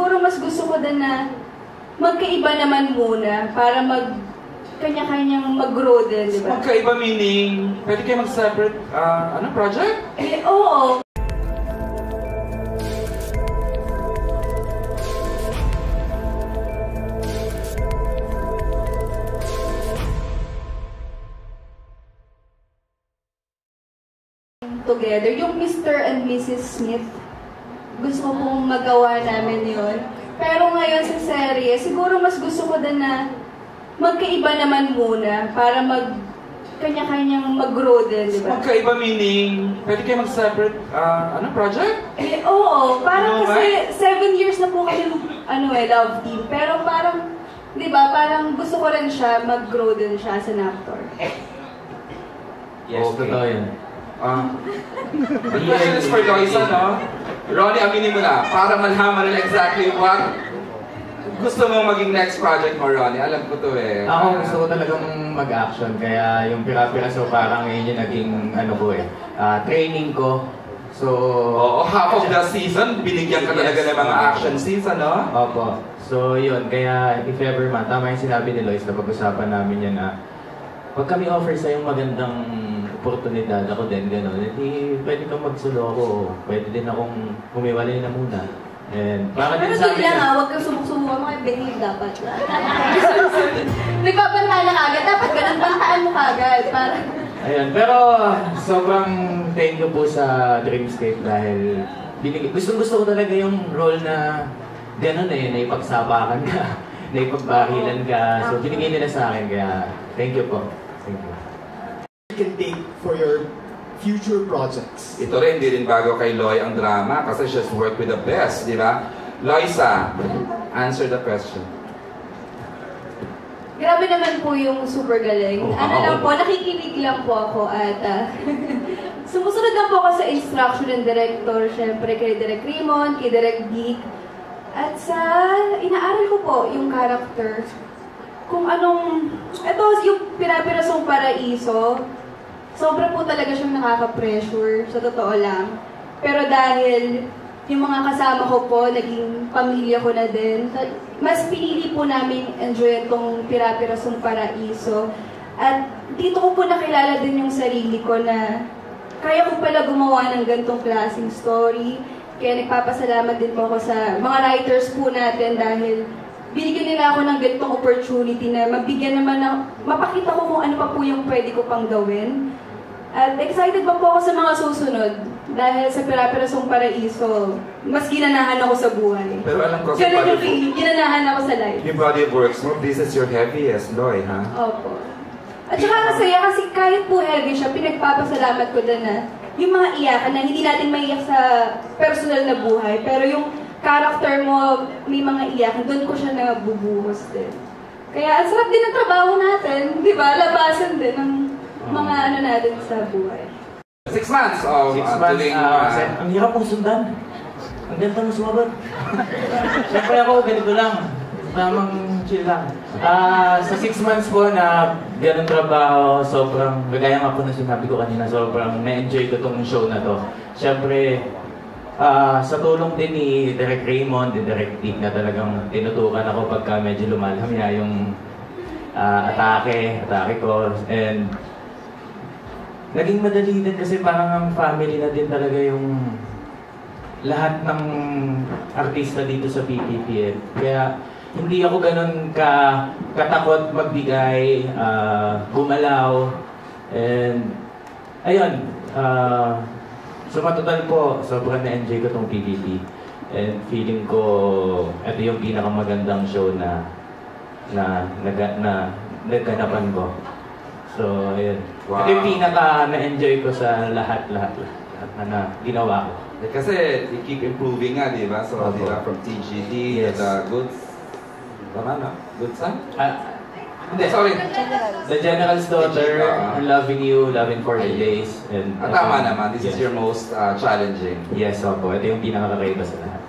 siguro mas gusto ko din na magkaiba naman muna para kanya-kanyang mag-grow din, di ba? Magkaiba meaning, pwede kayo mag-separate, project? Oo. Together, yung Mr. and Mrs. Smith, gusto ko pong magawa namin yun. Pero ngayon sa serye, siguro mas gusto ko din na magkaiba naman muna para kanya-kanyang mag-grow din, di ba? Magkaiba meaning, pwede kayo mag-separate, project? Oo, parang kasi 7 years na po kami, love team. Pero parang, di ba, parang gusto ko rin siya, mag-grow din siya as an actor. Yes, okay. Totoo yun. The question is for Loisa, no? Ronnie, aminin mo na, para malaman nila exactly what gusto mong maging next project mo, Ronnie. Alam ko to eh. Ako gusto ko talagang mag-action, kaya yung Pira-Pira so parang yun yung naging, training ko. So... Oo, half of the season, binigyan ka talaga ng mga action scenes, ano? Opo. So yun, kaya if ever man, tama yung sinabi ni Lois na pag-usapan namin yan na pag kami offer sa yung magandang oportunidad, ako din, gano'n, hindi pwede kang magsulo ako, pwede din akong humiwalay na muna. And para din sa amin lang huwag kang subok-subukan mo kay Benny dapat. Nagbabanta na kagad, dapat ganun, bantaan mo kagad. Ayun, pero sobrang thank you po sa Dreamscape dahil gusto ko talaga yung role na gano'n naipagsapakan ka, naipagbahilan ka, so binigay nila sa akin, kaya thank you po. Thank you. Can take for your future projects? Ito rin, hindi rin bago kay Loy ang drama kasi she's worked with the best, di ba? Loisa, answer the question. Grabe naman po yung super galing. Lang po, nakikinig lang po ako at sumusunod lang po ako sa instruction ng director, syempre kay Direk Raymond, kay Direk Geek. At inaaral ko po yung character. Kung ito yung Pira-Pirasong Paraiso, sobra po talaga siyang nakaka-pressure, sa totoo lang. Pero dahil yung mga kasama ko po, naging pamilya ko na din, mas pinili po namin enjoy itong Pira-Pirasong Paraiso. At dito ko po nakilala din yung sarili ko na kaya ko pala gumawa ng ganitong klaseng story. Kaya nagpapasalamat din po ako sa mga writers po natin dahil binigyan nila ako ng ganitong opportunity na mabigyan naman mapakita ko kung ano pa po yung pwede ko pang gawin. At excited pa po ako sa mga susunod dahil sa Pira-Pirasong Paraiso, mas ginanahan ako sa buhay. Pero alam ko sa body of work, ginanahan ako sa life. Yung body of works mo, this is your heaviest, Loy, ha? Opo. At saka masaya kasi kahit po heavy siya, pinagpapasalamat ko din na yung mga iyakan na hindi natin maiyak sa personal na buhay, pero yung character mo, may mga iyakan, doon ko siya nabubuhos din. Kaya ang sarap din ng trabaho natin, di ba? Labasan din ng mga natin sa buhay. 6 months of 6 months, ang hirap mong sundan. Ang ganda mong sumabat. Siyempre ako, ganito lang. Tamang chill lang. Sa 6 months po na ganun trabaho, sobrang, gagaya nga po na sinabi ko kanina, sobrang na-enjoy ko itong show na to. Siyempre, sa tulong din ni Direk Raymond, ni Direk Dick na talagang tinutukan ako pagka medyo lumalham niya yung atake ko. And naging madali din kasi parang ang family na din talaga yung lahat ng artista dito sa PPPN. Kaya hindi ako ganun katakot magbigay, gumalaw, and ayun, so matotal po, sobrang na-enjoy ko itong PPP. And feeling ko, ito yung pinakamagandang show na nagkanapan ko. So, ayun. Wow. Ito yung pinaka na-enjoy ko sa lahat na ginawa ko. Kasi you keep improving nga, di ba? So, di ba, from TGD, yes. The Good... Tama na? Good Son? Hindi. Sorry. The General's Daughter, Loving You, Loving 40 Days. And tama naman. This is your most challenging. Yes, opo. Ito yung pinakakakaiba sa lahat.